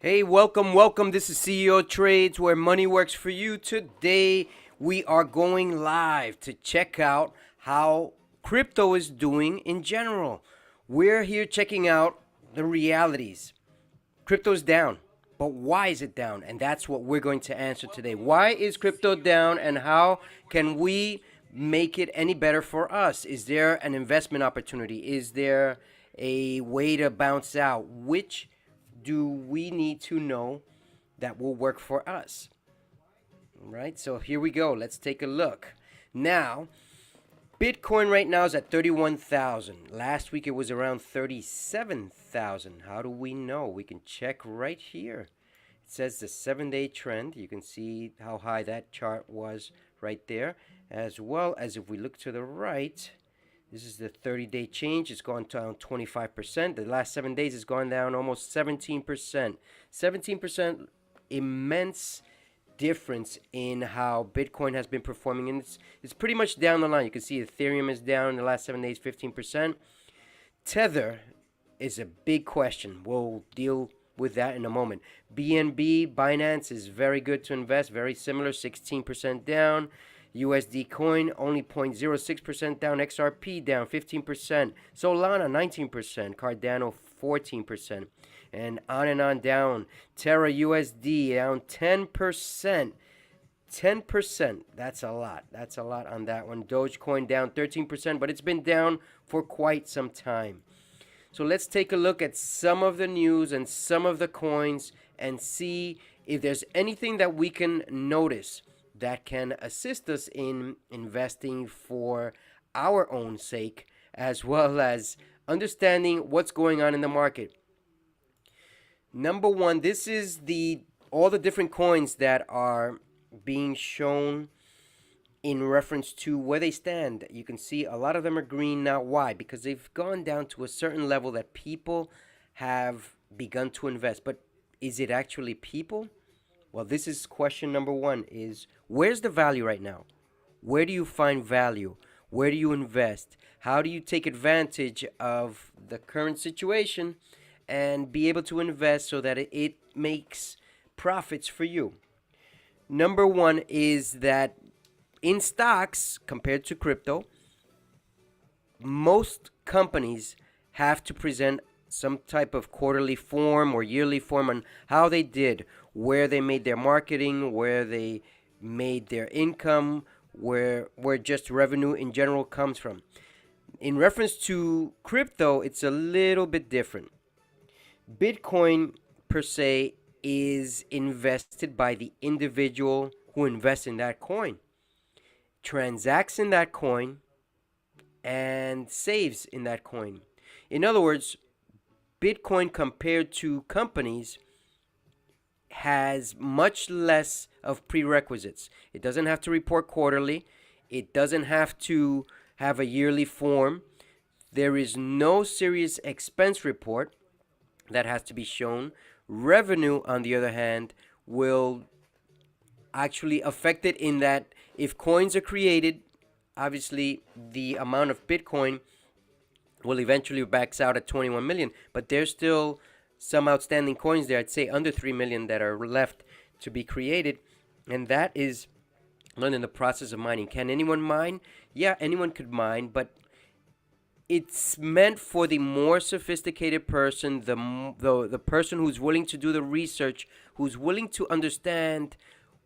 Hey, welcome. This is CeoTrades, where money works for you. Today, we are going live to check out how crypto is doing in general. We're here checking out the realities. Crypto's down, but why is it down? And that's what we're going to answer today. Why is crypto down, and how can we make it any better for us? Is there an investment opportunity? Is there a way to bounce out? Which do we need to know that will work for us? Right? So here we go. Let's take a look. Now, Bitcoin right now is at 31,000. Last week it was around 37,000. How do we know? We can check right here. It says the 7-day trend. You can see how high that chart was right there. As well as if we look to the right, this is the 30-day change. It's gone down 25%. The last 7 days has gone down almost 17%. 17%, immense difference in how Bitcoin has been performing. And it's pretty much down the line. You can see Ethereum is down in the last 7 days 15%. Tether is a big question. We'll deal with that in a moment. BNB, Binance is very good to invest. Very similar, 16% down. USD coin only 0.06% down. XRP down 15%. Solana 19%. Cardano 14%. And on down. Terra USD down 10%. 10%. That's a lot. That's a lot on that one. Dogecoin down 13%, but it's been down for quite some time. So let's take a look at some of the news and some of the coins and see if there's anything that we can notice that can assist us in investing for our own sake, as well as understanding what's going on in the market. Number one, this is all the different coins that are being shown in reference to where they stand. You can see a lot of them are green now. Why? Because they've gone down to a certain level that people have begun to invest. But is it actually people? Well, this is question number one, is where's the value right now? Where do you find value? Where do you invest? How do you take advantage of the current situation and be able to invest so that it makes profits for you? Number one is that in stocks, compared to crypto, most companies have to present some type of quarterly form or yearly form on how they did, where they made their marketing, where they made their income, where just revenue in general comes from. In reference to crypto, it's a little bit different. Bitcoin per se is invested by the individual who invests in that coin, transacts in that coin, and saves in that coin. In other words, Bitcoin compared to companies has much less of prerequisites. It doesn't have to report quarterly. It doesn't have to have a yearly form. There is no serious expense report that has to be shown. Revenue, on the other hand, will actually affect it in that if coins are created, obviously the amount of Bitcoin will eventually max out at 21 million, but there's still some outstanding coins there, I'd say under 3 million, that are left to be created, and that is not in the process of mining. Can anyone mine? Yeah, anyone could mine, but it's meant for the more sophisticated person, the person who's willing to do the research, who's willing to understand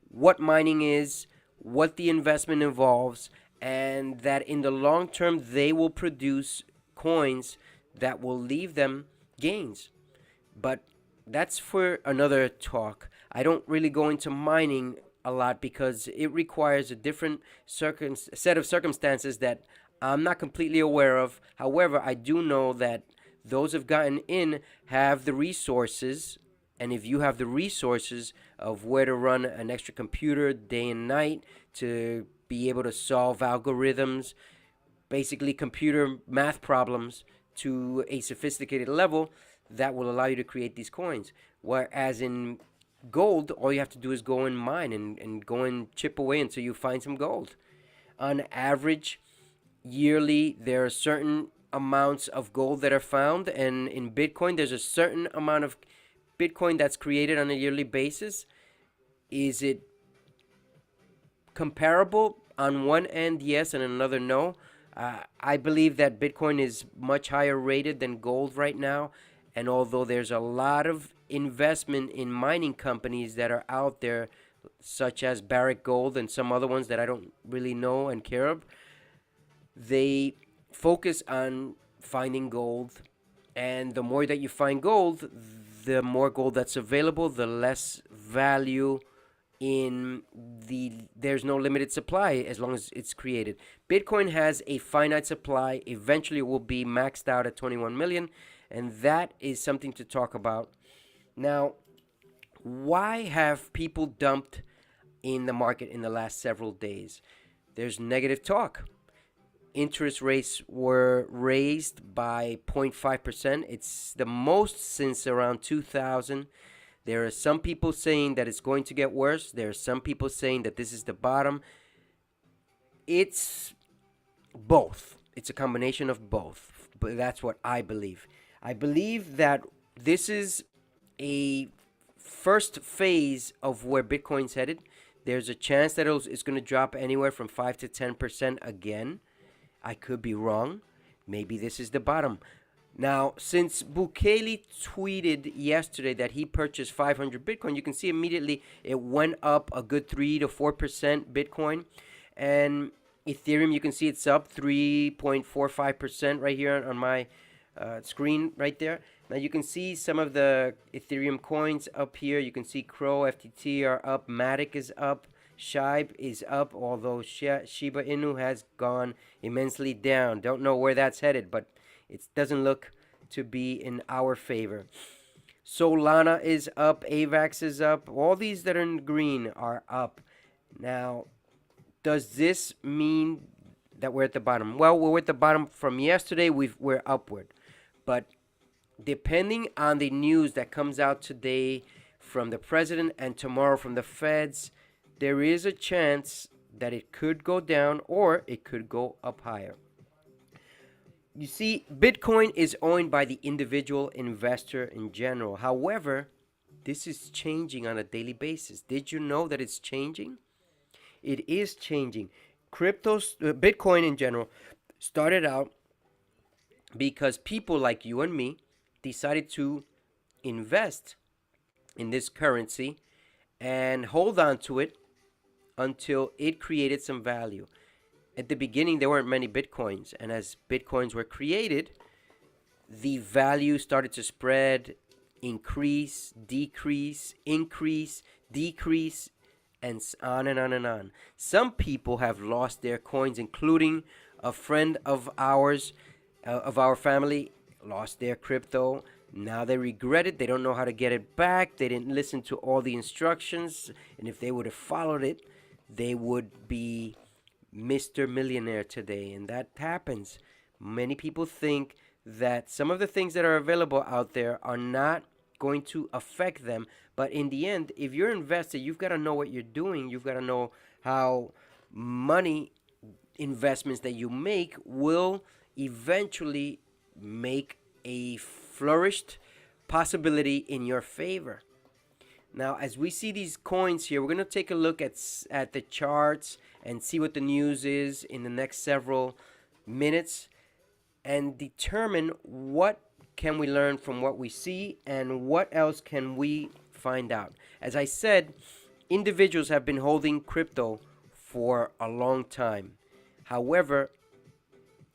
what mining is, what the investment involves, and that in the long term they will produce coins that will leave them gains. But that's for another talk. I don't really go into mining a lot because it requires a different set of circumstances that I'm not completely aware of. However, I do know that those who've gotten in have the resources, and if you have the resources of where to run an extra computer day and night to be able to solve algorithms, basically computer math problems to a sophisticated level, that will allow you to create these coins. Whereas in gold, all you have to do is go and mine and go and chip away until you find some gold. On average, yearly, there are certain amounts of gold that are found, and in Bitcoin, there's a certain amount of Bitcoin that's created on a yearly basis, is it comparable? On one end, yes, and another, no. I believe that Bitcoin is much higher rated than gold right now. And although there's a lot of investment in mining companies that are out there, such as Barrick Gold and some other ones that I don't really know and care of, they focus on finding gold. And the more that you find gold, the more gold that's available, the less value in there's no limited supply as long as it's created. Bitcoin has a finite supply. Eventually it will be maxed out at 21 million, and that is something to talk about. Now, why have people dumped in the market in the last several days? There's negative talk. Interest rates were raised by 0.5%. It's the most since around 2000. There are some people saying that it's going to get worse. There are some people saying that this is the bottom. It's both. It's a combination of both. But that's what I believe. I believe that this is a first phase of where Bitcoin's headed. There's a chance that it's going to drop anywhere from 5 to 10% again. I could be wrong. Maybe this is the bottom. Now, since Bukele tweeted yesterday that he purchased 500 Bitcoin, you can see immediately it went up a good 3 to 4% Bitcoin. And Ethereum, you can see it's up 3.45% right here on my screen right there. Now, you can see some of the Ethereum coins up here. You can see Crow, FTT are up, Matic is up, Shibe is up, although Shiba Inu has gone immensely down. Don't know where that's headed, but it doesn't look to be in our favor. Solana is up, AVAX is up. All these that are in green are up. Now, does this mean that we're at the bottom? Well, we're at the bottom from yesterday. We're upward. But depending on the news that comes out today from the president and tomorrow from the feds, there is a chance that it could go down or it could go up higher. You see, Bitcoin is owned by the individual investor in general. However, this is changing on a daily basis. Did you know that it's changing? It is changing. Bitcoin in general started out because people like you and me decided to invest in this currency and hold on to it until it created some value. At the beginning, there weren't many Bitcoins. And as Bitcoins were created, the value started to spread, increase, decrease, increase, decrease, and on and on and on. Some people have lost their coins, including a friend of ours, of our family, lost their crypto. Now they regret it. They don't know how to get it back. They didn't listen to all the instructions. And if they would have followed it, they would be Mr. Millionaire today. And that happens. Many people think that some of the things that are available out there are not going to affect them. But in the end, if you're invested, you've got to know what you're doing. You've got to know how money investments that you make will eventually make a flourished possibility in your favor. Now, as we see these coins here, we're going to take a look at the charts and see what the news is in the next several minutes and determine what can we learn from what we see and what else can we find out. As I said, individuals have been holding crypto for a long time. However,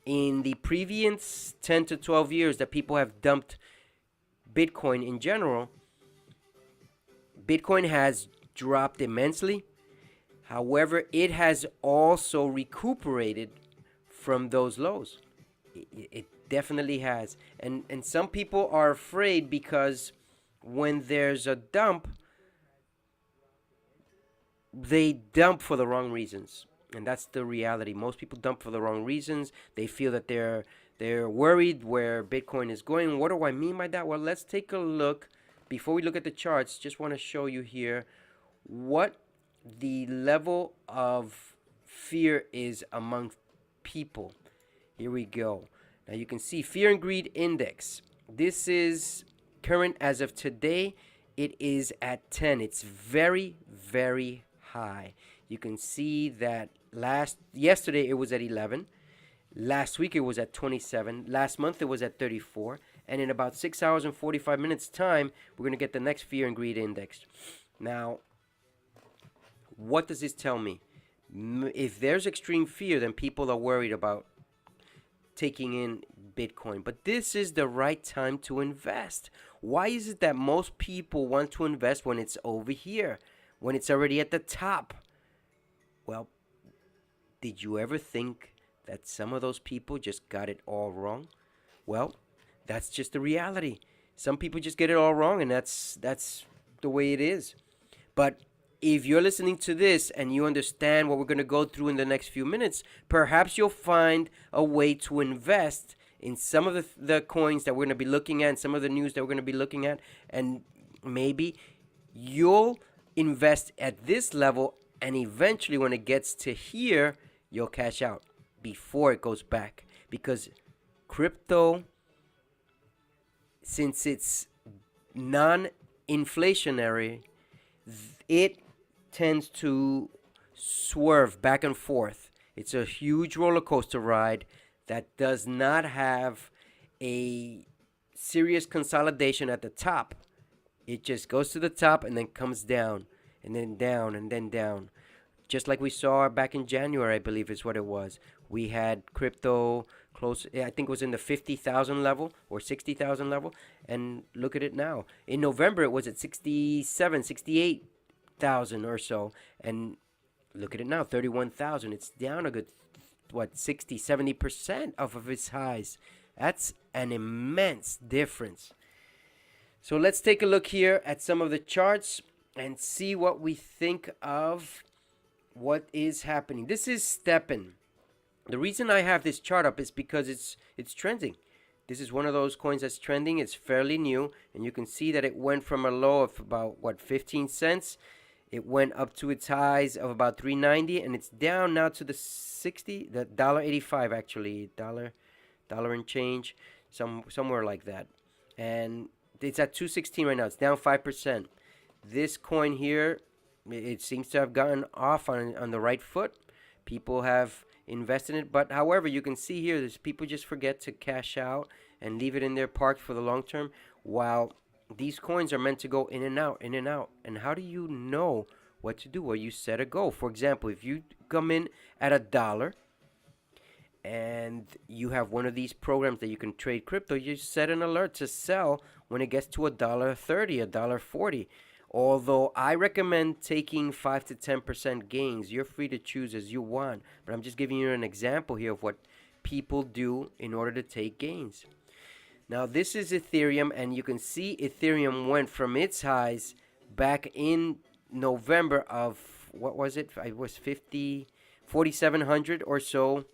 in the previous 10 to 12 years that people have dumped Bitcoin in general, Bitcoin has dropped immensely. However, it has also recuperated from those lows. It definitely has. And some people are afraid because when there's a dump, they dump for the wrong reasons. And that's the reality. Most people dump for the wrong reasons. They feel that they're worried where Bitcoin is going. What do I mean by that? Well, let's take a look. Before we look at the charts, just want to show you here what the level of fear is among people. Here we go. Now you can see fear and greed index. This is current as of today. it is at 10. It's very, very high. You can see that yesterday it was at 11. Last week it was at 27. Last month it was at 34. And in about 6 hours and 45 minutes time, we're going to get the next fear and greed index. Now, what does this tell me? If there's extreme fear, then people are worried about taking in Bitcoin. But this is the right time to invest. Why is it that most people want to invest when it's over here, when it's already at the top? Well, did you ever think that some of those people just got it all wrong? Well, that's just the reality. Some people just get it all wrong, and that's the way it is. But if you're listening to this and you understand what we're going to go through in the next few minutes, perhaps you'll find a way to invest in some of the coins that we're going to be looking at, and some of the news that we're going to be looking at, and maybe you'll invest at this level, and eventually when it gets to here, you'll cash out before it goes back. Because crypto, since it's non-inflationary, it tends to swerve back and forth. It's a huge roller coaster ride that does not have a serious consolidation at the top. It just goes to the top and then comes down and then down and then down. Just like we saw back in January, I believe is what it was. We had crypto close, I think it was in the 50,000 level or 60,000 level. And look at it now. In November, it was at 67, 68,000 or so. And look at it now, 31,000. It's down a good, 60, 70% off of its highs. That's an immense difference. So let's take a look here at some of the charts and see what we think of what is happening. This is stepping. The reason I have this chart up is because it's trending. This is one of those coins that's trending. It's fairly new, and you can see that it went from a low of about 15 cents. It went up to its highs of about 3.90, and it's down now to the $1.85 actually, dollar and change, somewhere like that. And it's at 216 right now. It's down 5%. This coin here, it seems to have gotten off on the right foot. People have invested in it, but however, you can see here, there's people just forget to cash out and leave it in their park for the long term, while these coins are meant to go in and out, in and out. And how do you know what to do? Well, you set a goal. For example, if you come in at $1 and you have one of these programs that you can trade crypto, you set an alert to sell when it gets to $1.30, $1.40. Although I recommend taking 5 to 10% gains. You're free to choose as you want, but I'm just giving you an example here of what people do in order to take gains. Now this is Ethereum, and you can see Ethereum went from its highs back in November of, what was it? It was 4,700 or so,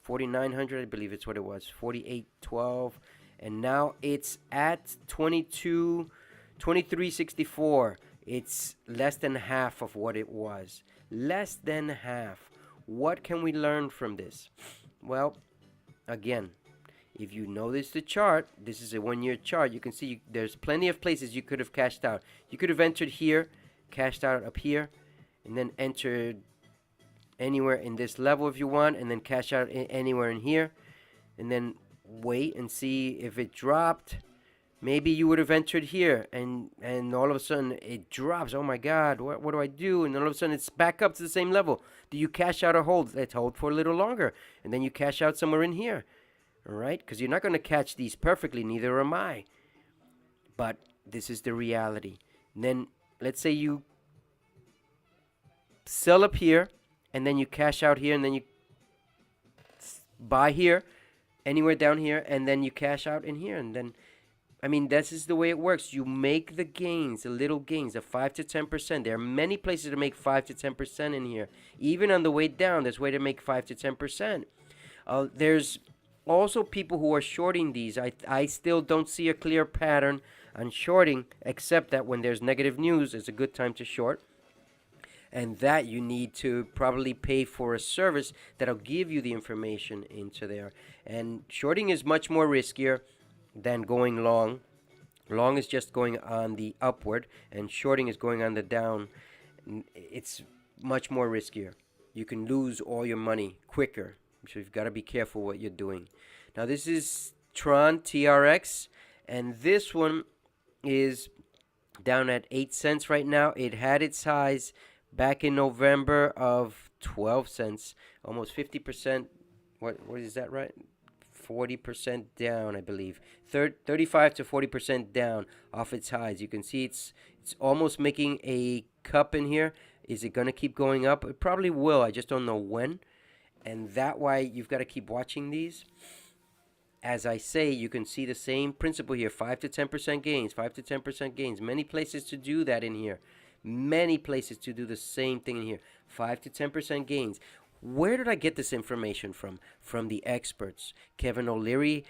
4,900, I believe it's what it was, 4,812, and now it's at 2364. It's less than half of what it was. Less than half. What can we learn from this? Well, again, if you notice the chart, this is a 1-year chart. You can see there's plenty of places you could have cashed out. You could have entered here, cashed out up here, and then entered anywhere in this level if you want, and then cash out anywhere in here, and then wait and see if it dropped. Maybe you would have entered here, and all of a sudden it drops. Oh my God, what do I do? And all of a sudden it's back up to the same level. Do you cash out or hold? Let's hold for a little longer, and then you cash out somewhere in here. All right, because you're not going to catch these perfectly, neither am I. But this is the reality. And then let's say you sell up here, and then you cash out here, and then you buy here, anywhere down here, and then you cash out in here. And then, I mean, this is the way it works. You make the gains, the little gains, the 5 to 10%. There are many places to make 5 to 10% in here. Even on the way down, there's a way to make 5 to 10%. There's also people who are shorting these. I still don't see a clear pattern on shorting, except that when there's negative news, it's a good time to short. And that you need to probably pay for a service that'll give you the information into there. And shorting is much more riskier than going long. Long is just going on the upward, and shorting is going on the down. It's much more riskier. You can lose all your money quicker. So you've got to be careful what you're doing. Now this is Tron TRX, and this one is down at 8 cents right now. It had its highs back in November of 12 cents, almost 50%. What is that, right? 40% down, I believe. 35 to 40% down off its highs. You can see it's almost making a cup in here. Is it going to keep going up? It probably will. I just don't know when. And that why you've got to keep watching these. As I say, you can see the same principle here. 5 to 10% gains, 5 to 10% gains. Many places to do that in here. Many places to do the same thing in here. 5 to 10% gains. Where did I get this information from? From the experts. Kevin O'Leary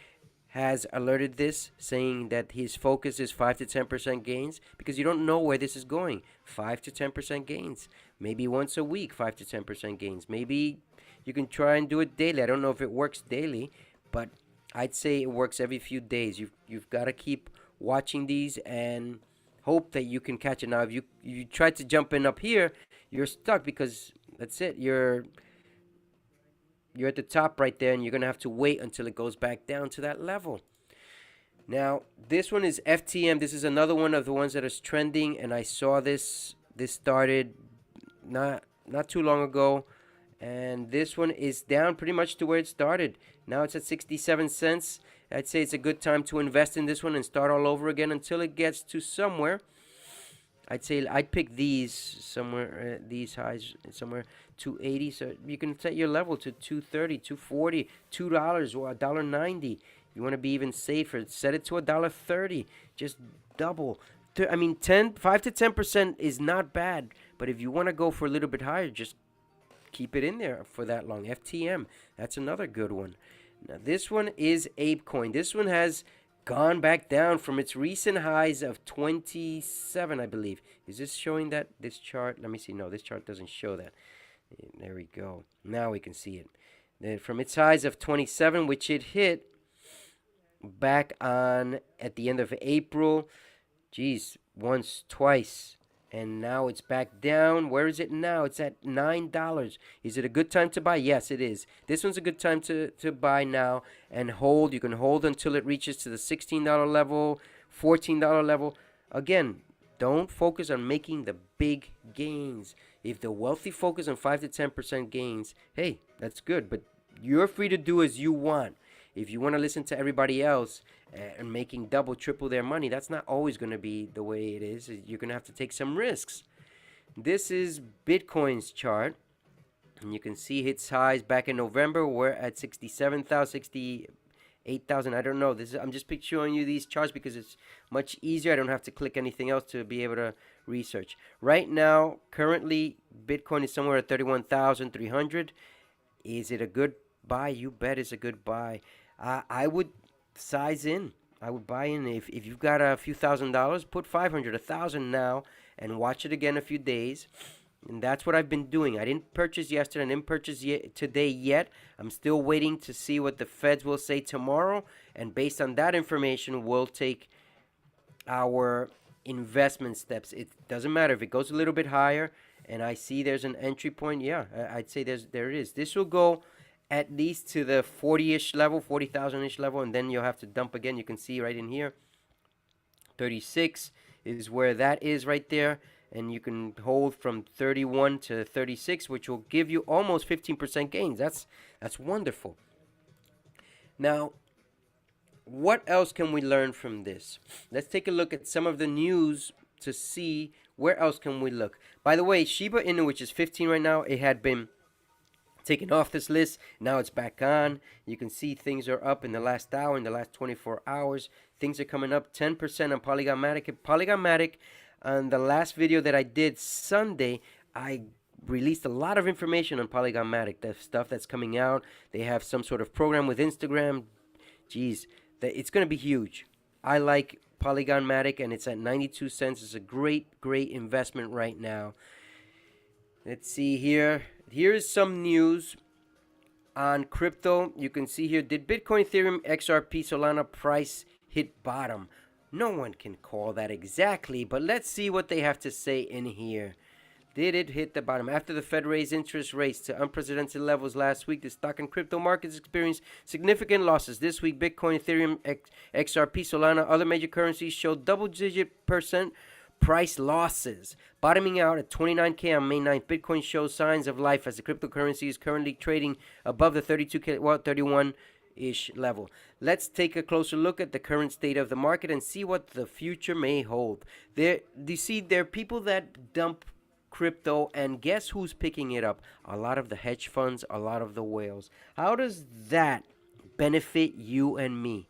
has alerted this, saying that his focus is 5 to 10% gains, because you don't know where this is going. 5 to 10% gains. Maybe once a week, 5 to 10% gains. Maybe you can try and do it daily. I don't know if it works daily, but I'd say it works every few days. You've got to keep watching these and hope that you can catch it. Now, if you try to jump in up here, you're stuck, because that's it. You're at the top right there, and you're going to have to wait until it goes back down to that level. Now, this one is FTM. This is another one of the ones that is trending, and I saw this. This started not too long ago, and this one is down pretty much to where it started. Now it's at 67 cents. I'd say it's a good time to invest in this one and start all over again until it gets to somewhere. I'd say I'd pick these somewhere, these highs somewhere 280. So you can set your level to 230, 240, $2 or $1.90. You want to be even safer. Set it to $1.30. Just double. I mean, 5 to 10% is not bad. But if you want to go for a little bit higher, just keep it in there for that long. FTM, that's another good one. Now this one is ApeCoin. This one has gone back down from its recent highs of 27, I believe. Is this showing that? This chart? Let me see. No, this chart doesn't show that. There we go. Now we can see it. Then from its highs of 27, which it hit back on at the end of April. Geez, once, twice. And now it's back down. Where is it now? It's at $9. Is it a good time to buy? Yes, it is. This one's a good time to buy now and hold. You can hold until it reaches to the $16 level, $14 level. Again, don't focus on making the big gains. If the wealthy focus on 5 to 10% gains, hey, that's good. But you're free to do as you want. If you want to listen to everybody else and making double, triple their money, that's not always going to be the way it is. You're going to have to take some risks. This is Bitcoin's chart. And you can see its highs back in November. We're at 67,000, 68,000. I don't know. I'm just showing you these charts because it's much easier. I don't have to click anything else to be able to research. Right now, currently, Bitcoin is somewhere at 31,300. Is it a good buy? You bet it's a good buy. I would size in. I would buy in. If you've got a few $1,000s, put 500, 1,000 now, and watch it again a few days. And that's what I've been doing. I didn't purchase yesterday. I didn't purchase today yet. I'm still waiting to see what the feds will say tomorrow. And based on that information, we'll take our investment steps. It doesn't matter if it goes a little bit higher and I see there's an entry point. Yeah, I'd say there it is. This will go at least to the 40-ish level, 40,000-ish level, and then you'll have to dump again. You can see right in here, 36 is where that is right there, and you can hold from 31 to 36, which will give you almost 15% gains. That's wonderful. Now, what else can we learn from this? Let's take a look at some of the news to see where else can we look. By the way, Shiba Inu, which is 15 right now, it had been taken off this list. Now it's back on. You can see things are up in the last hour, in the last 24 hours. Things are coming up 10% on Polygonmatic. Polygonmatic, on the last video that I did Sunday, I released a lot of information on Polygonmatic, the stuff that's coming out. They have some sort of program with Instagram. Geez, it's going to be huge. I like Polygonmatic, and it's at 92 cents. It's a great investment right now. Let's see here. Here is some news on crypto. You can see here, did Bitcoin, Ethereum, XRP, Solana price hit bottom? No one can call that exactly, but let's see what they have to say in here. Did it hit the bottom? After the Fed raised interest rates to unprecedented levels last week, the stock and crypto markets experienced significant losses. This week, Bitcoin, Ethereum, XRP, Solana, other major currencies showed double-digit percent price losses. Bottoming out at 29K on May 9th, Bitcoin shows signs of life as the cryptocurrency is currently trading above the 32K, 31-ish level. Let's take a closer look at the current state of the market and see what the future may hold. Do you see, there are people that dump crypto, and guess who's picking it up? A lot of the hedge funds, a lot of the whales. How does that benefit you and me?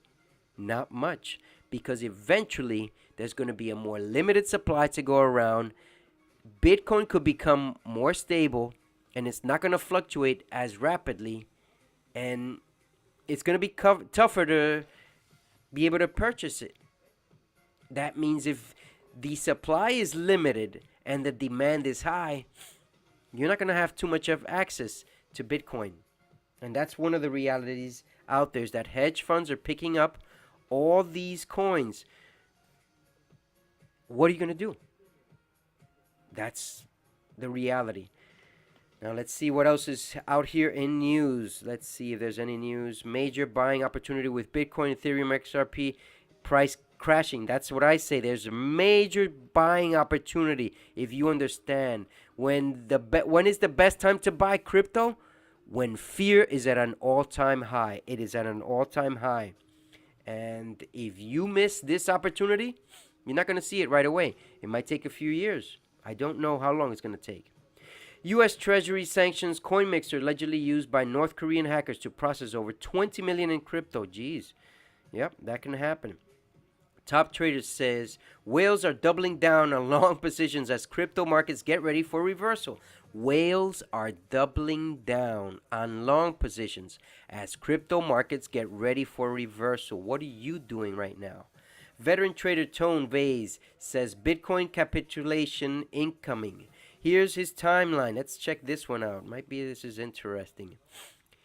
Not much, because eventually there's going to be a more limited supply to go around. Bitcoin could become more stable, and it's not going to fluctuate as rapidly, and it's going to be tougher to be able to purchase it. That means if the supply is limited and the demand is high, you're not going to have too much of access to Bitcoin. And that's one of the realities out there, is that hedge funds are picking up all these coins. What are you going to do? That's the reality. Now let's see what else is out here in news. Let's see if there's any news. Major buying opportunity with Bitcoin, Ethereum, XRP price crashing. That's what I say. There's a major buying opportunity if you understand. When is the best time to buy crypto? When fear is at an all-time high. It is at an all-time high. And if you miss this opportunity, you're not going to see it right away. It might take a few years. I don't know how long it's going to take. U.S. Treasury sanctions CoinMixer allegedly used by North Korean hackers to process over 20 million in crypto. Jeez. Yep, that can happen. Top Trader says whales are doubling down on long positions as crypto markets get ready for reversal. Whales are doubling down on long positions as crypto markets get ready for reversal. What are you doing right now? Veteran trader Tone Vase says Bitcoin capitulation incoming. Here's his timeline. Let's check this one out. Might be this is interesting.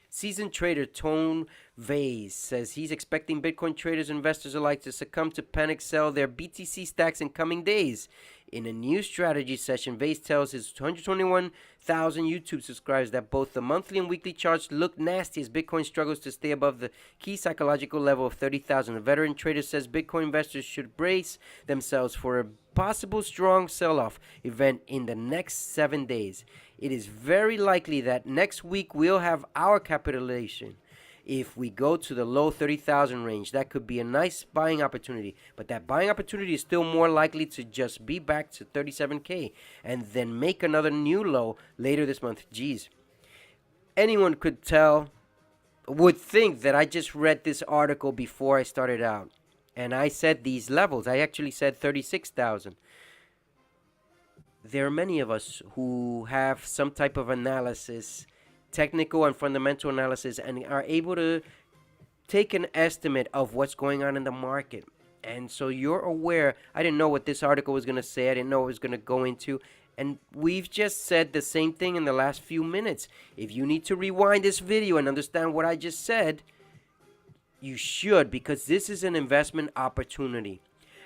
Seasoned trader Tone Vase says he's expecting Bitcoin traders and investors alike to succumb to panic sell their BTC stacks in coming days. In a new strategy session, Vase tells his 121,000 YouTube subscribers that both the monthly and weekly charts look nasty as Bitcoin struggles to stay above the key psychological level of 30,000. The veteran trader says Bitcoin investors should brace themselves for a possible strong sell-off event in the next 7 days. It is very likely that next week we'll have our capitulation. If we go to the low 30,000 range, that could be a nice buying opportunity. But that buying opportunity is still more likely to just be back to 37K and then make another new low later this month. Jeez. Anyone would think that I just read this article before I started out. And I said these levels. I actually said 36,000. There are many of us who have some type of analysis, technical and fundamental analysis, and are able to take an estimate of what's going on in the market. And so you're aware. I didn't know what this article was going to say. I didn't know it was going to go into. And we've just said the same thing in the last few minutes. If you need to rewind this video and understand what I just said, you should, because this is an investment opportunity.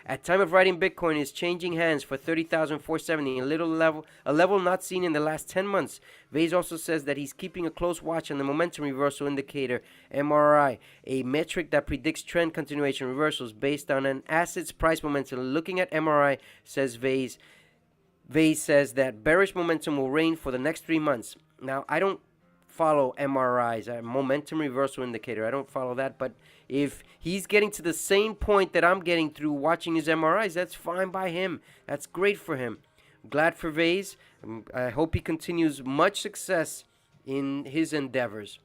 At time of writing, Bitcoin is changing hands for 30,470, a level not seen in the last 10 months. Vase also says that he's keeping a close watch on the momentum reversal indicator, MRI, a metric that predicts trend continuation reversals based on an asset's price momentum. Looking at MRI, says Vase says that bearish momentum will reign for the next 3 months. Now, I don't follow MRIs, momentum reversal indicator. I don't follow that, but if he's getting to the same point that I'm getting through watching his MRIs, that's fine by him. That's great for him. I'm glad for Vase. I hope he continues much success in his endeavors.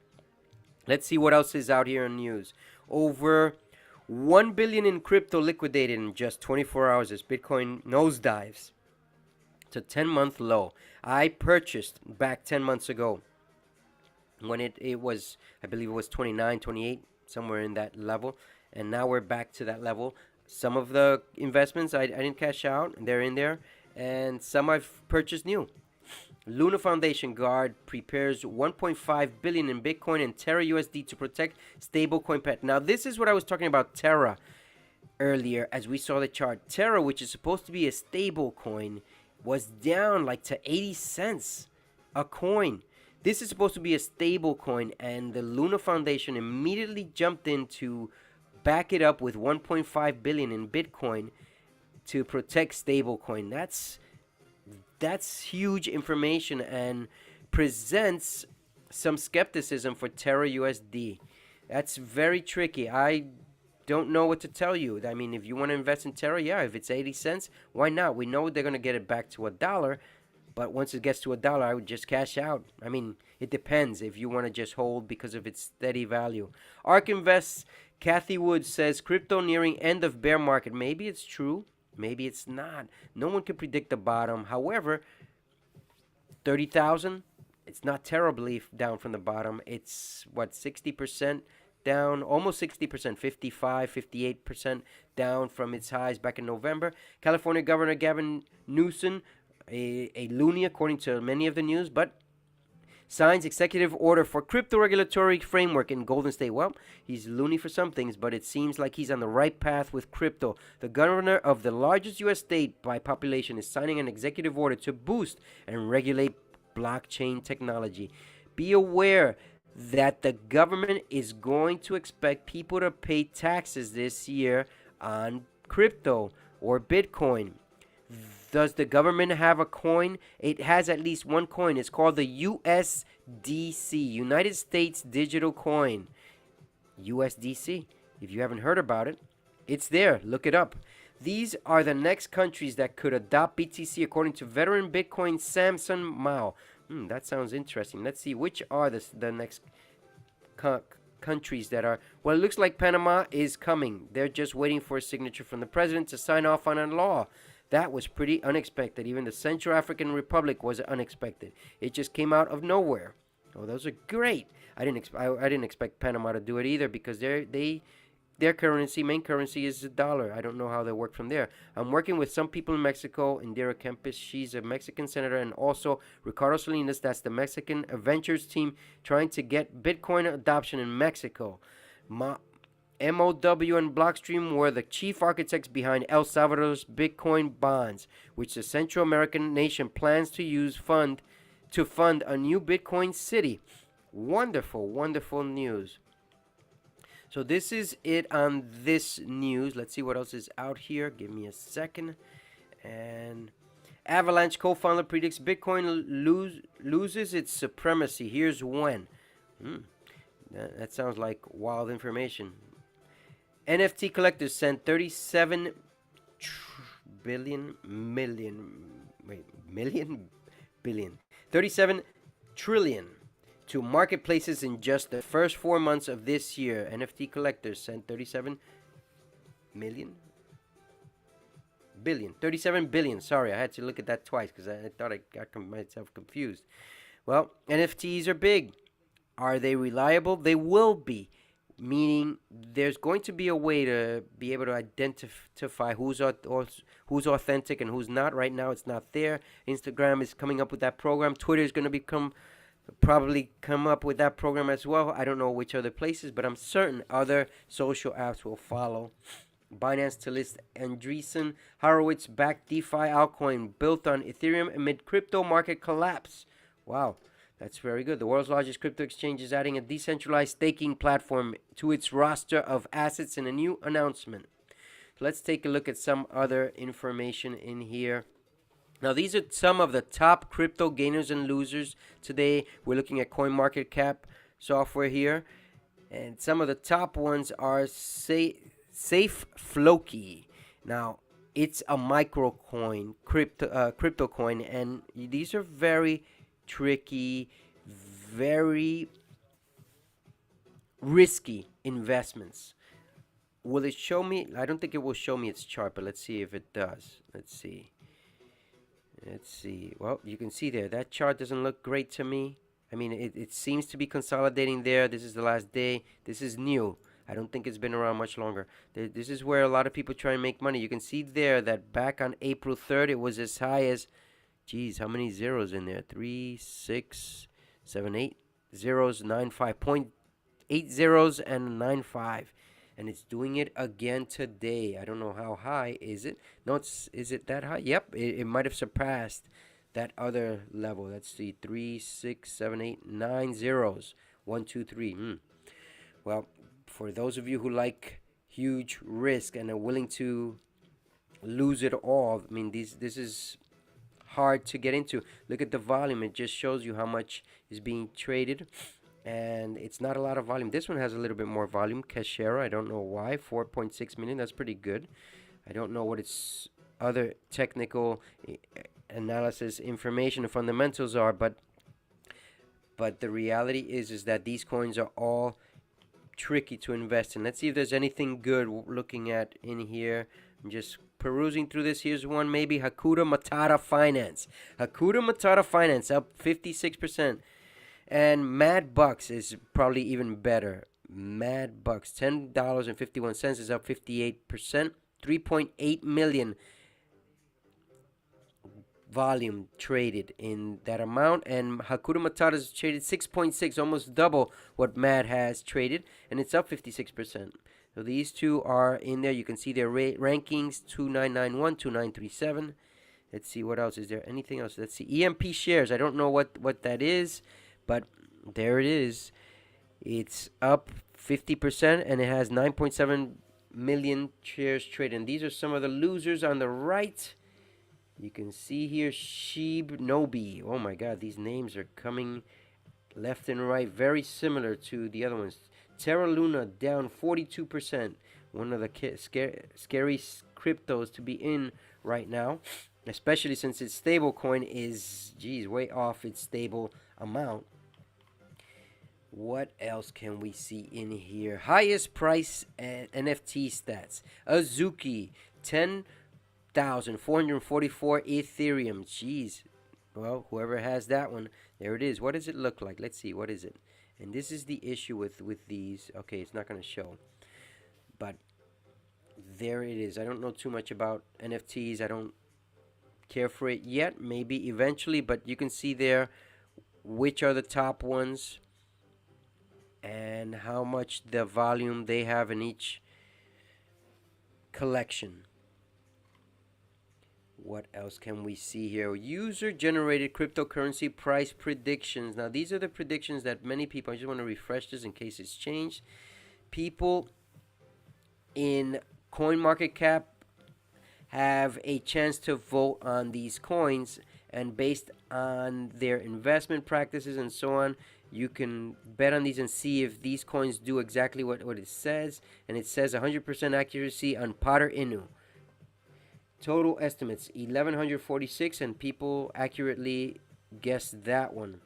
Let's see what else is out here in news. Over 1 billion in crypto liquidated in just 24 hours as Bitcoin nosedives to 10-month low. I purchased back 10 months ago when it was, I believe it was 29, 28, somewhere in that level. And now we're back to that level. Some of the investments I didn't cash out, they're in there. And some I've purchased new. Luna Foundation Guard prepares 1.5 billion in Bitcoin and Terra USD to protect stablecoin pet. Now this is what I was talking about, Terra. earlier as we saw the chart. Terra, which is supposed to be a stable coin, was down like to 80 cents a coin. This is supposed to be a stable coin, and the Luna Foundation immediately jumped in to back it up with 1.5 billion in Bitcoin to protect stablecoin. That's huge information and presents some skepticism for Terra USD. That's very tricky. I don't know what to tell you. I mean, if you want to invest in Terra, yeah, if it's 80 cents, why not? We know they're going to get it back to $1, but once it gets to $1, I would just cash out. I mean, it depends if you want to just hold because of its steady value. ARK Invest's Kathy Woods says crypto nearing end of bear market. Maybe it's true. Maybe it's not. No one can predict the bottom. However, 30,000, it's not terribly down from the bottom. It's, what, 60% down, almost 60%, 55, 58% down from its highs back in November. California Governor Gavin Newsom, a loony according to many of the news, but signs executive order for crypto regulatory framework in Golden State. Well, he's loony for some things, but it seems like he's on the right path with crypto. The governor of the largest U.S. state by population is signing an executive order to boost and regulate blockchain technology. Be aware that the government is going to expect people to pay taxes this year on crypto or Bitcoin. Does the government have a coin? It has at least one coin. It's called the USDC, United States Digital Coin. USDC. If you haven't heard about it, it's there. Look it up. These are the next countries that could adopt BTC according to veteran Bitcoin Samson Mao. That sounds interesting. Let's see which are the next countries that are. Well, it looks like Panama is coming. They're just waiting for a signature from the president to sign off on a law. That was pretty unexpected. Even the Central African Republic was unexpected. It just came out of nowhere. Oh, those are great. I didn't expect Panama to do it either because their currency, main currency, is the dollar. I don't know how they work from there. I'm working with some people in Mexico. Indira Kempis, she's a Mexican senator, and also Ricardo Salinas, that's the Mexican Ventures team, trying to get Bitcoin adoption in Mexico. MOW and Blockstream were the chief architects behind El Salvador's Bitcoin bonds, which the Central American nation plans to fund a new Bitcoin city. Wonderful, wonderful news. So this is it on this news. Let's see what else is out here. Give me a second. And Avalanche co-founder predicts Bitcoin loses its supremacy. Here's when. That sounds like wild information. NFT collectors sent 37 37 trillion to marketplaces in just the first 4 months of this year. NFT collectors sent 37 billion. Sorry, I had to look at that twice because I thought I got myself confused. Well, NFTs are big. Are they reliable? They will be. Meaning there's going to be a way to be able to identify who's authentic and who's not. Right now it's not there. Instagram is coming up with that program. Twitter is going to probably come up with that program as well. I don't know which other places, but I'm certain other social apps will follow. Binance to list Andreessen Horowitz-backed DeFi altcoin built on Ethereum amid crypto market collapse. Wow. That's very good. The world's largest crypto exchange is adding a decentralized staking platform to its roster of assets in a new announcement. Let's take a look at some other information in here. Now, these are some of the top crypto gainers and losers today. We're looking at CoinMarketCap software here. And some of the top ones are SafeFloki. Now, it's a micro coin, crypto coin, and these are very tricky, very risky investments. Will it show me? I don't think it will show me its chart, but let's see if it does. Let's see. Well, you can see there, that chart doesn't look great to me. I mean, it seems to be consolidating there. This is the last day. This is new. I don't think it's been around much longer. This is where a lot of people try and make money. You can see there that back on April 3rd, it was as high as, geez, how many zeros in there? 3, 6, 7, 8 zeros, 9, 5. 0.8 zeros and 9.5. and it's doing it again today. I don't know how high is it. No, is it that high? Yep, it might have surpassed that other level. Let's see, 3, 6, 7, 8, 9 zeros. 1, 2, 3. Well, for those of you who like huge risk and are willing to lose it all, I mean, this is hard to get into. Look at the volume. It just shows you how much is being traded, and it's not a lot of volume. This one has a little bit more volume. Cashera, I don't know why. 4.6 million. That's pretty good. I don't know what its other technical analysis information and fundamentals are, but the reality is that these coins are all tricky to invest in. Let's see if there's anything good looking at in here. I'm just perusing through this. Here's one, maybe Hakuna Matata Finance. Hakuna Matata Finance up 56%. And Mad Bucks is probably even better. Mad Bucks, $10.51 is up 58%. 3.8 million volume traded in that amount, and Hakuna Matata is traded 6.6, almost double what Mad has traded, and it's up 56%. So these two are in there. You can see their rankings: 2991, 2937. Let's see what else is there. Anything else? Let's see. EMP shares. I don't know what that is, but there it is. It's up 50%, and it has 9.7 million shares traded. And these are some of the losers on the right. You can see here Sheeb Nobi. Oh my God, these names are coming left and right, very similar to the other ones. Terra Luna down 42%. One of the scary cryptos to be in right now, especially since its stable coin is, geez, way off its stable amount. What else can we see in here? Highest price NFT stats. Azuki, 10,444 Ethereum. Jeez. Well, whoever has that one, there it is. What does it look like? Let's see. What is it? And this is the issue with these. Okay, it's not going to show. But there it is. I don't know too much about NFTs. I don't care for it yet. Maybe eventually. But you can see there which are the top ones and how much the volume they have in each collection. What else can we see here? User-generated cryptocurrency price predictions. Now, these are the predictions that many people, I just want to refresh this in case it's changed. People in CoinMarketCap have a chance to vote on these coins, and based on their investment practices and so on, you can bet on these and see if these coins do exactly what it says. And it says 100% accuracy on Potter Inu. Total estimates 1146, and people accurately guessed that one.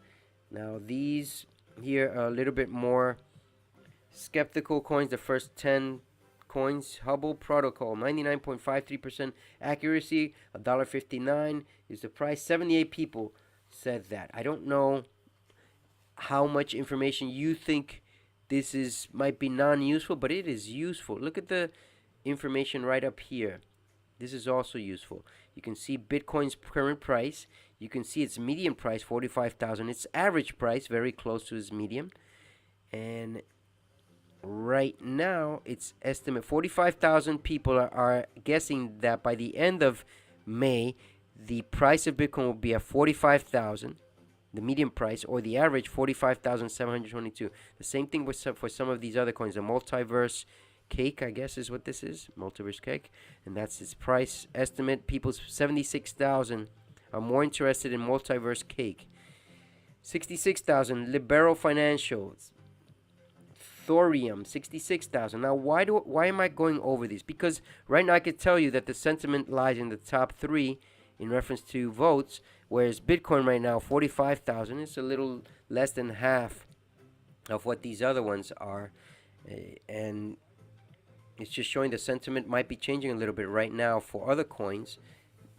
Now these here are a little bit more skeptical coins. The first 10 coins. Hubble Protocol, 99.53% accuracy, $1.59 is the price. 78 people said that. I don't know how much information you think this is might be non-useful, but it is useful. Look at the information right up here. This is also useful. You can see Bitcoin's current price. You can see its median price, 45,000. Its average price, very close to its median. And right now, its estimate, 45,000 people are guessing that by the end of May, the price of Bitcoin will be at 45,000, the median price, or the average 45,722. The same thing for some of these other coins. The Multiverse Cake, I guess is what this is, Multiverse Cake, and that's its price estimate. People 76,000 are more interested in Multiverse Cake. 66,000 Libero Financial, Thorium, 66,000. Now, why am I going over these? Because right now I could tell you that the sentiment lies in the top three in reference to votes, whereas Bitcoin right now 45,000. It's a little less than half of what these other ones are, and it's just showing the sentiment might be changing a little bit right now for other coins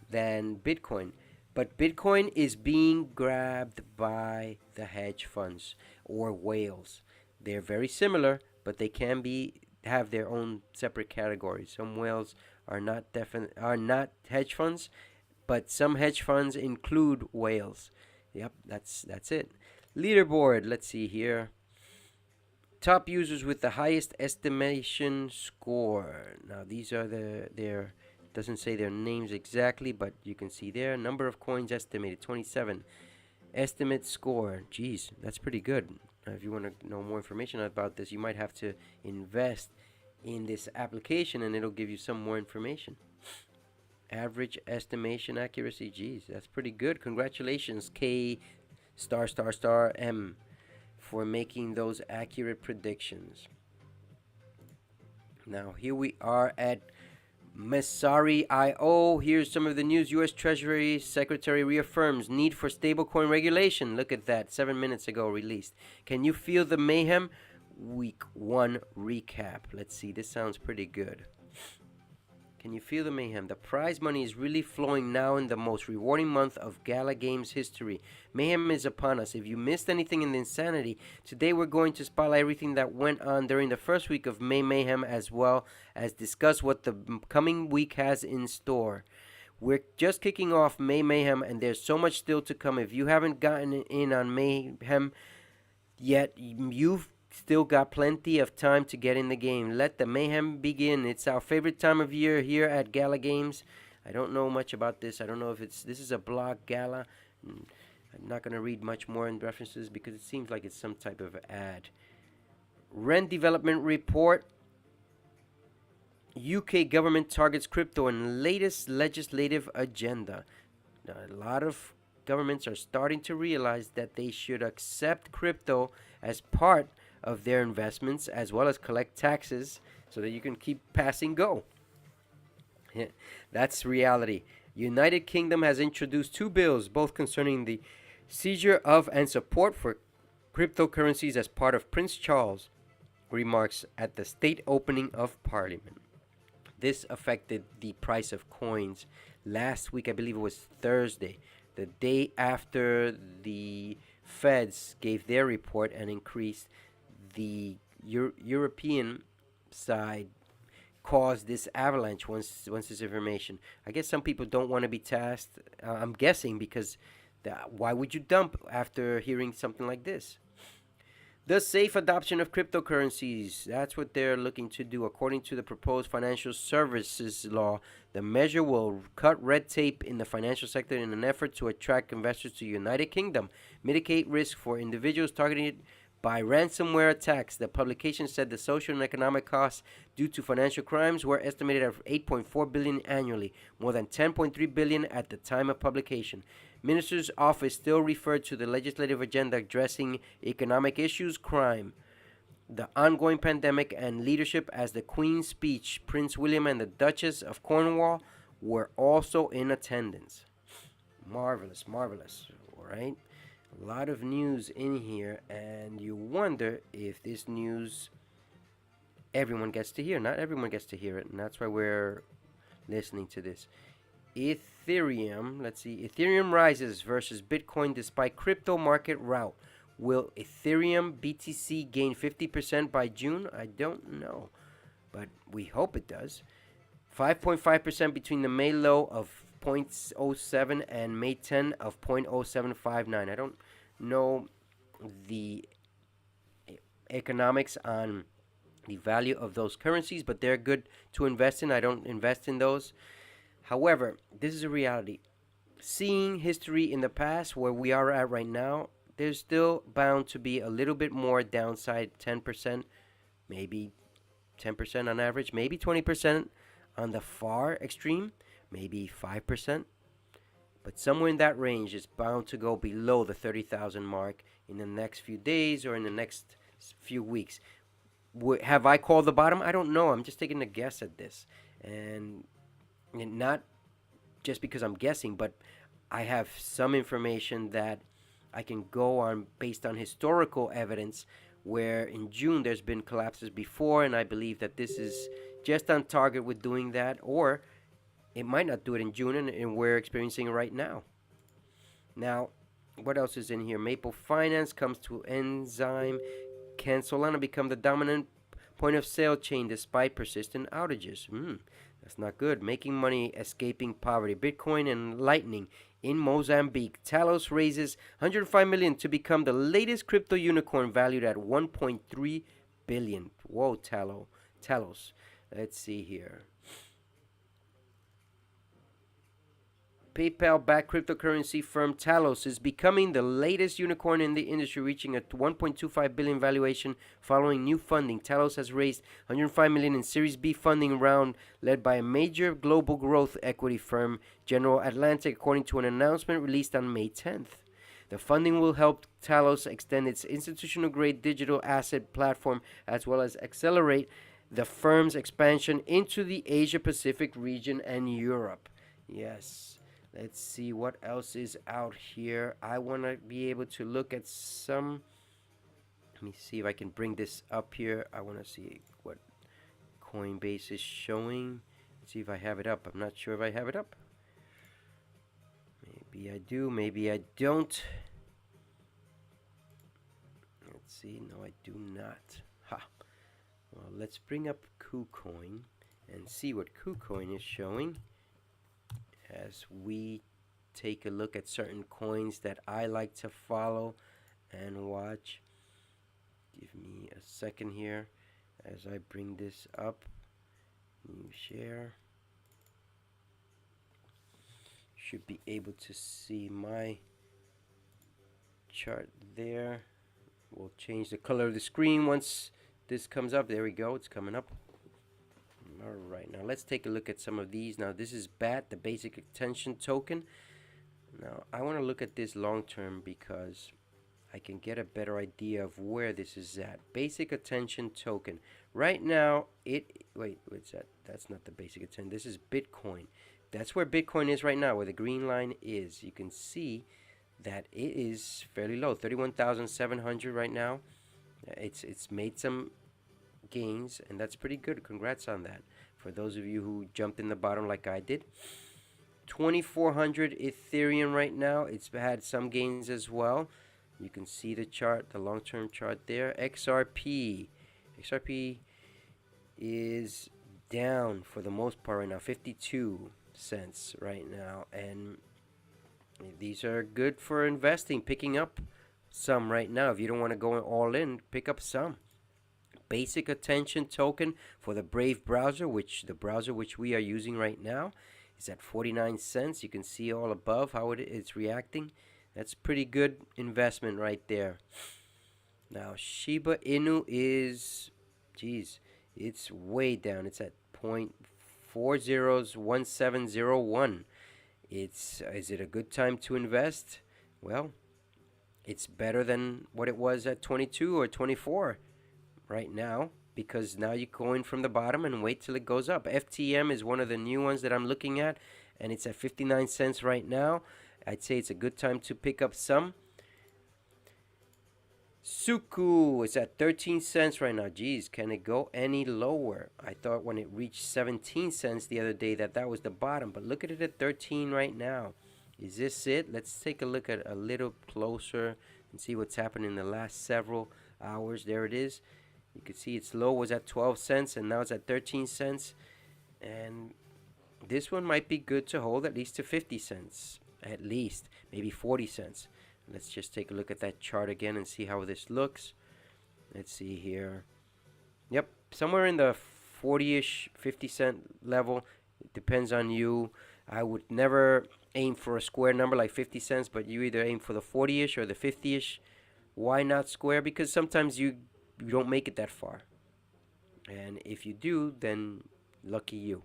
than Bitcoin. But Bitcoin is being grabbed by the hedge funds or whales. They're very similar, but they can have their own separate categories. Some whales are not hedge funds, but some hedge funds include whales. Yep, that's it. Leaderboard. Let's see here. top users with the highest estimation score. Now these are their doesn't say their names exactly, but you can see there. Number of coins estimated 27. Estimate score. Geez, that's pretty good. If you want to know more information about this, you might have to invest in this application and it'll give you some more information. Average estimation accuracy. Geez, that's pretty good. Congratulations, K star star star M, for making those accurate predictions. Now here we are at Messari.io. Here's some of the news. U.S. Treasury Secretary reaffirms need for stablecoin regulation. Look at that, 7 minutes ago released. Can you feel the mayhem? Week 1 recap. Let's see, this sounds pretty good. Can you feel the mayhem? The prize money is really flowing now in the most rewarding month of Gala Games history. Mayhem is upon us. If you missed anything in the insanity, today we're going to spotlight everything that went on during the first week of May Mayhem, as well as discuss what the coming week has in store. We're just kicking off May Mayhem, and there's so much still to come. If you haven't gotten in on Mayhem yet, you've still got plenty of time to get in the game. Let the mayhem begin. It's our favorite time of year here at Gala Games. I don't know much about this. I don't know if this is a blog gala. I'm not going to read much more in references because it seems like it's some type of ad. Rent development report. UK government targets crypto in latest legislative agenda. Now, a lot of governments are starting to realize that they should accept crypto as part of their investments, as well as collect taxes so that you can keep passing go. That's reality. United Kingdom has introduced 2 bills, both concerning the seizure of and support for cryptocurrencies as part of Prince Charles' remarks at the state opening of Parliament. This affected the price of coins last week. I believe it was Thursday, the day after the Feds gave their report and increased. The European side caused this avalanche once this information. I guess some people don't want to be tasked. I'm guessing because why would you dump after hearing something like this? The safe adoption of cryptocurrencies. That's what they're looking to do. According to the proposed financial services law, the measure will cut red tape in the financial sector in an effort to attract investors to the United Kingdom, mitigate risk for individuals targeted by ransomware attacks. The publication said the social and economic costs due to financial crimes were estimated at $8.4 billion annually, more than $10.3 billion at the time of publication. Minister's office still referred to the legislative agenda addressing economic issues, crime, the ongoing pandemic, and leadership as the Queen's speech. Prince William and the Duchess of Cornwall were also in attendance. Marvelous, marvelous, all right? A lot of news in here, and you wonder if this news everyone gets to hear. Not everyone gets to hear it, and that's why we're listening to this. Ethereum, let's see. Ethereum rises versus Bitcoin despite crypto market rout. Will Ethereum BTC gain 50% by June? I don't know, but we hope it does. 5.5% between the May low of 0.07 and May 10 of 0.0759. I don't know the economics on the value of those currencies, but they're good to invest in. I don't invest in those. However, this is a reality. Seeing history in the past where we are at right now, there's still bound to be a little bit more downside, 10%, maybe 10% on average, maybe 20% on the far extreme, maybe 5%. But somewhere in that range is bound to go below the 30,000 mark in the next few days or in the next few weeks. Have I called the bottom? I don't know. I'm just taking a guess at this. And not just because I'm guessing, but I have some information that I can go on based on historical evidence where in June there's been collapses before, and I believe that this is just on target with doing that, or it might not do it in June, and we're experiencing it right now. Now, what else is in here? Maple Finance comes to Enzyme. Can Solana become the dominant point of sale chain despite persistent outages? That's not good. Making money, escaping poverty. Bitcoin and Lightning in Mozambique. Talos raises $105 million to become the latest crypto unicorn valued at $1.3 billion. Whoa, Talos. Let's see here. PayPal-backed cryptocurrency firm Talos is becoming the latest unicorn in the industry, reaching a 1.25 billion valuation following new funding. Talos has raised 105 million in Series B funding round led by a major global growth equity firm, General Atlantic, according to an announcement released on May 10th. The funding will help Talos extend its institutional-grade digital asset platform as well as accelerate the firm's expansion into the Asia-Pacific region and Europe. Yes. Let's see what else is out here. I want to be able to look at some. Let me see if I can bring this up here. I want to see what Coinbase is showing. Let's see if I have it up. I'm not sure if I have it up. Maybe I do, maybe I don't. Let's see. No, I do not. Ha. Well, let's bring up KuCoin and see what KuCoin is showing as we take a look at certain coins that I like to follow and watch. Give me a second here as I bring this up. New share. Should be able to see my chart there. We'll change the color of the screen once this comes up. There we go. It's coming up. Alright, now let's take a look at some of these. Now this is BAT, the basic attention token. Now I want to look at this long term because I can get a better idea of where this is at. Basic attention token. Right now what's that? That's not the basic attention. This is Bitcoin. That's where Bitcoin is right now, where the green line is. You can see that it is fairly low, 31,700 right now. It's made some gains, and that's pretty good. Congrats on that for those of you who jumped in the bottom like I did. 2,400 Ethereum right now. It's had some gains as well. You can see the chart, the long-term chart there. XRP is down for the most part right now, 52 cents right now, and these are good for investing, picking up some right now. If you don't want to go all in, pick up some. Basic attention token for the Brave browser, which we are using right now, is at 49 cents. You can see all above how it's reacting. That's pretty good investment right there. Now Shiba Inu is, it's way down. It's at 0.401701. Is it a good time to invest? Well, it's better than what it was at 22 or 24 right now, because now you're going from the bottom and wait till it goes up. FTM is one of the new ones that I'm looking at, and it's at 59 cents right now. I'd say it's a good time to pick up some. Suku is at 13 cents right now. Geez, can it go any lower? I thought when it reached 17 cents the other day that was the bottom, but look at it at 13 right now. Is this it? Let's take a look at a little closer and see what's happened in the last several hours. There it is. You can see its low was at 12 cents and now it's at 13 cents. And this one might be good to hold at least to 50 cents. At least, maybe 40 cents. Let's just take a look at that chart again and see how this looks. Let's see here. Yep, somewhere in the 40-ish, 50 cent level. It depends on you. I would never aim for a square number like 50 cents, but you either aim for the 40-ish or the 50-ish. Why not square? Because sometimes you don't make it that far. And if you do, then lucky you.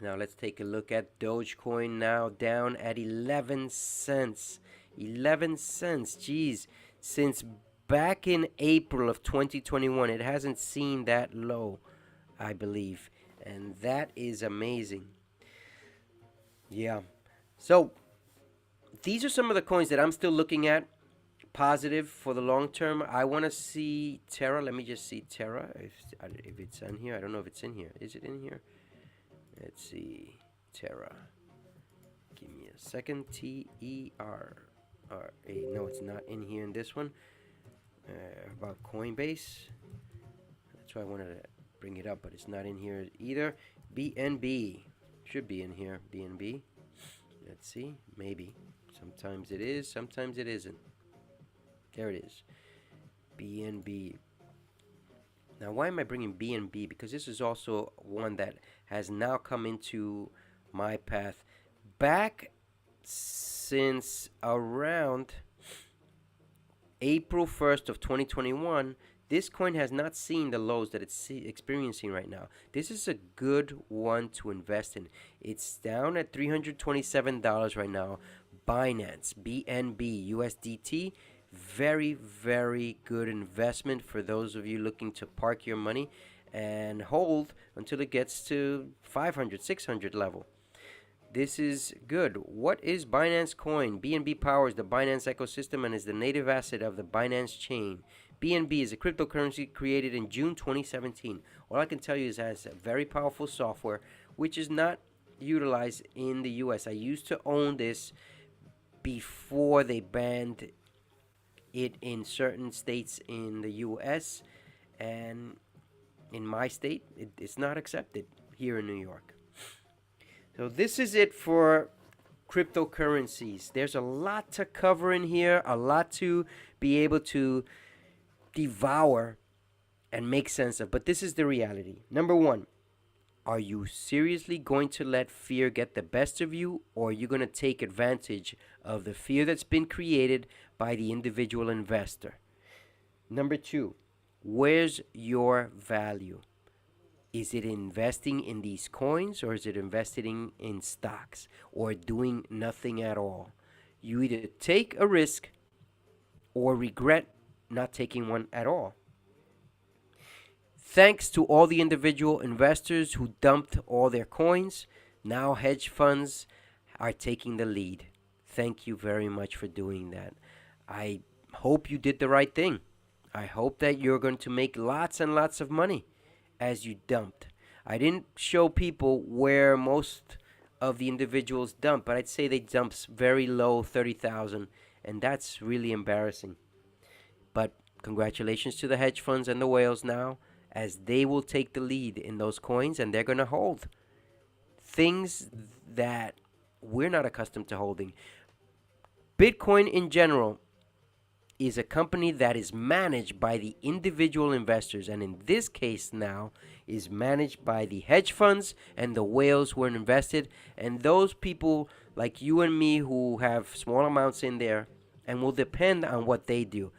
Now let's take a look at Dogecoin, now down at 11 cents. 11 cents. Geez, since back in April of 2021, it hasn't seen that low, I believe. And that is amazing. Yeah. So these are some of the coins that I'm still looking at positive for the long term. I want to see Terra. Let me just see Terra. If it's in here. I don't know if it's in here. Is it in here? Let's see. Terra. Give me a second. T-E-R-R-A. No, it's not in here in this one. About Coinbase. That's why I wanted to bring it up, but it's not in here either. BNB. Should be in here. BNB. Let's see. Maybe. Sometimes it is. Sometimes it isn't. There it is. BNB. Now, why am I bringing BNB? Because this is also one that has now come into my path back since around April 1st of 2021. This coin has not seen the lows that it's experiencing right now. This is a good one to invest in. It's down at $327 right now. Binance, BNB, USDT, very, very good investment for those of you looking to park your money and hold until it gets to 500, 600 level. This is good. What is Binance Coin? BNB powers the Binance ecosystem and is the native asset of the Binance chain. BNB is a cryptocurrency created in June 2017. All I can tell you is it has a very powerful software which is not utilized in the US. I used to own this before they banned it in certain states in the US, and in my state it's not accepted here in New York. So this is it for cryptocurrencies. There's a lot to cover in here, a lot to be able to devour and make sense of. But this is the reality. Number one, are you seriously going to let fear get the best of you, or are you going to take advantage of the fear that's been created by the individual investor? Number two, where's your value? Is it investing in these coins, or is it investing in stocks, or doing nothing at all? You either take a risk or regret not taking one at all. Thanks to all the individual investors who dumped all their coins. Now hedge funds are taking the lead. Thank you very much for doing that. I hope you did the right thing. I hope that you're going to make lots and lots of money as you dumped. I didn't show people where most of the individuals dumped, but I'd say they dumped very low, 30,000, and that's really embarrassing. But congratulations to the hedge funds and the whales now, as they will take the lead in those coins, and they're going to hold things that we're not accustomed to holding. Bitcoin in general is a company that is managed by the individual investors, and in this case now is managed by the hedge funds and the whales who are invested, and those people like you and me who have small amounts in there and will depend on what they do.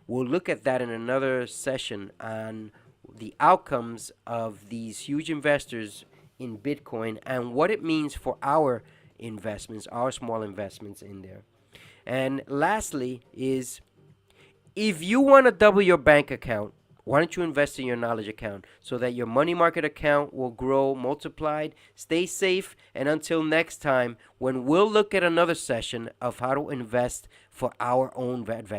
We'll look at that in another session on the outcomes of these huge investors in Bitcoin and what it means for our investments, our small investments in there. And lastly is, if you want to double your bank account, why don't you invest in your knowledge account so that your money market account will grow multiplied? Stay safe, and until next time, when we'll look at another session of how to invest for our own advantage.